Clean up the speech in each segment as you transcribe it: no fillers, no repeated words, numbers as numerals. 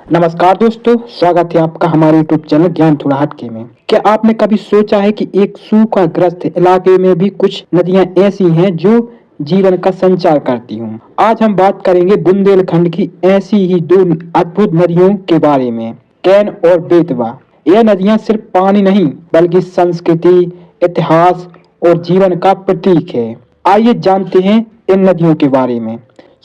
नमस्कार दोस्तों, स्वागत है आपका हमारे YouTube चैनल ज्ञान थोड़ा हटके में। क्या आपने कभी सोचा है कि एक सूखाग्रस्त इलाके में भी कुछ नदियां ऐसी हैं जो जीवन का संचार करती हूँ। आज हम बात करेंगे बुंदेलखंड की ऐसी ही दो अद्भुत नदियों के बारे में, कैन और बेतवा। यह नदियां सिर्फ पानी नहीं बल्कि संस्कृति, इतिहास और जीवन का प्रतीक है। आइए जानते हैं इन नदियों के बारे में।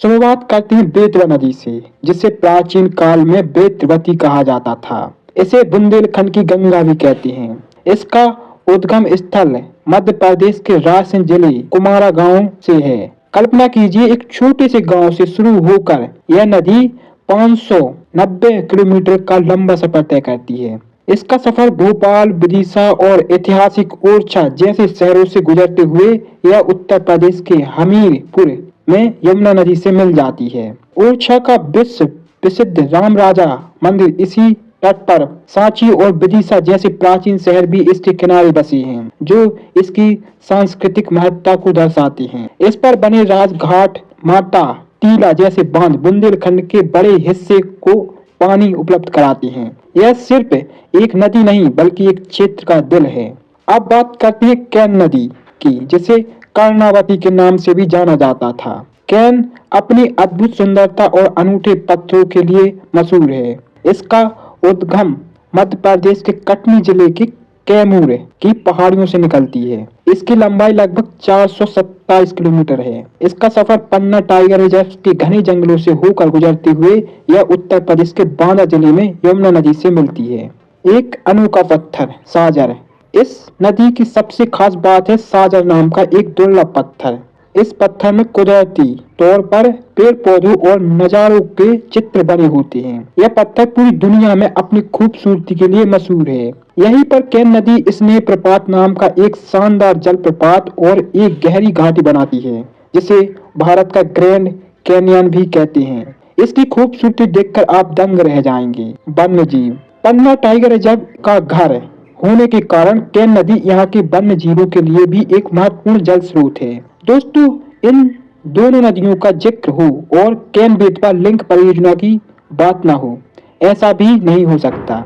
शुरुआत करते हैं बेतवा नदी से, जिसे प्राचीन काल में बेतवती कहा जाता था। इसे बुंदेलखंड की गंगा भी कहते हैं। इसका उद्गम स्थल मध्य प्रदेश के रायसेन जिले कुमारा गांव से है। कल्पना कीजिए, एक छोटे से गांव से शुरू होकर यह नदी 590 किलोमीटर का लंबा सफर तय करती है। इसका सफर भोपाल, विदिशा और ऐतिहासिक ओरछा जैसे शहरों से गुजरते हुए यह उत्तर प्रदेश के हमीरपुर में यमुना नदी से मिल जाती है। ओरछा का विश्व प्रसिद्ध राम राजा मंदिर इसी तट पर, सांची और विदिशा जैसे प्राचीन शहर भी इसके किनारे बसे हैं, जो इसकी सांस्कृतिक महत्ता को दर्शाते हैं। इस पर बने राजघाट, माता टीला जैसे बांध बुंदेलखंड के बड़े हिस्से को पानी उपलब्ध कराते हैं। यह सिर्फ एक नदी नहीं बल्कि एक क्षेत्र का दिल है। अब बात करते हैं कैन नदी की, जिसे कर्णावती के नाम से भी जाना जाता था। कैन अपनी अद्भुत सुंदरता और अनूठे पत्थरों के लिए मशहूर है। इसका उद्गम मध्य प्रदेश के कटनी जिले के कैमूर की पहाड़ियों से निकलती है। इसकी लंबाई लगभग 427 किलोमीटर है। इसका सफर पन्ना टाइगर रिजर्व के घने जंगलों से होकर गुजरते हुए यह उत्तर प्रदेश के बांदा जिले में यमुना नदी से मिलती है। एक अनोखा पत्थर साजर। इस नदी की सबसे खास बात है साजर नाम का एक दुर्लभ पत्थर। इस पत्थर में कुदरती तौर पर पेड़ पौधों और नजारों के चित्र बने होते हैं। यह पत्थर पूरी दुनिया में अपनी खूबसूरती के लिए मशहूर है। यहीं पर कैन नदी स्नेह प्रपात नाम का एक शानदार जलप्रपात और एक गहरी घाटी बनाती है, जिसे भारत का ग्रैंड कैनियन भी कहते हैं। इसकी खूबसूरती देखकर आप दंग रह जाएंगे। वन्य जीव। पन्ना टाइगर रिजर्व का घर होने के कारण कैन नदी यहाँ के वन्य जीवों के लिए भी एक महत्वपूर्ण जल स्रोत है। दोस्तों, इन दोनों नदियों का जिक्र हो और कैन बेतवा लिंक परियोजना की बात ना हो, ऐसा भी नहीं हो सकता।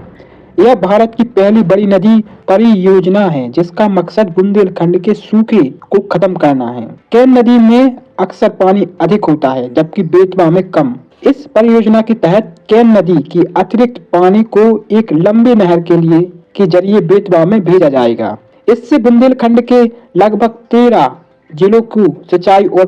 यह भारत की पहली बड़ी नदी परियोजना है जिसका मकसद बुंदेलखंड के सूखे को खत्म करना है। कैन नदी में अक्सर पानी अधिक होता है जबकि बेतवा में कम। इस परियोजना के तहत कैन नदी की अतिरिक्त पानी को एक लंबे नहर के जरिए बेतवा में भेजा जाएगा। इससे बुंदेलखंड के लगभग 13 जिलों को सिंचाई और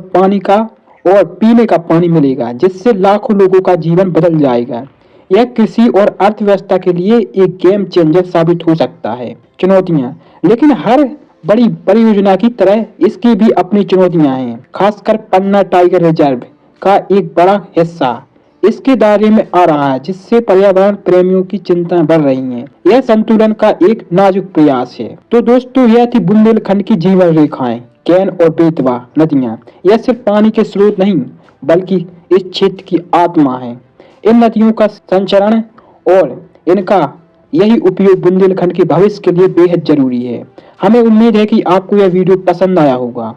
पीने का पानी मिलेगा, जिससे लाखों लोगों का जीवन बदल जाएगा। यह कृषि और अर्थव्यवस्था के लिए एक गेम चेंजर साबित हो सकता है। चुनौतियां। लेकिन हर बड़ी परियोजना की तरह इसकी भी अपनी चुनौतियां हैं। खासकर पन्ना टाइगर रिजर्व का एक बड़ा हिस्सा इसके दायरे में आ रहा है, जिससे पर्यावरण प्रेमियों की चिंताएं बढ़ रही हैं। यह संतुलन का एक नाजुक प्रयास है। तो दोस्तों, यह थी बुंदेलखंड की जीवन रेखाएं, कैन और बेतवा नदियां। यह सिर्फ पानी के स्रोत नहीं बल्कि इस क्षेत्र की आत्मा है। इन नदियों का संचरण और इनका यही उपयोग बुंदेलखंड के भविष्य के लिए बेहद जरूरी है। हमें उम्मीद है कि आपको यह वीडियो पसंद आया होगा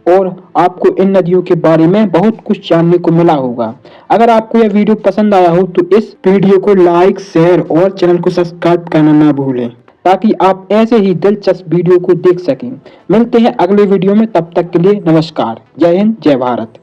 और आपको इन नदियों के बारे में बहुत कुछ जानने को मिला होगा। अगर आपको यह वीडियो पसंद आया हो तो इस वीडियो को लाइक, शेयर और चैनल को सब्सक्राइब करना ना भूलें, ताकि आप ऐसे ही दिलचस्प वीडियो को देख सकें। मिलते हैं अगले वीडियो में, तब तक के लिए नमस्कार। जय हिंद, जय भारत।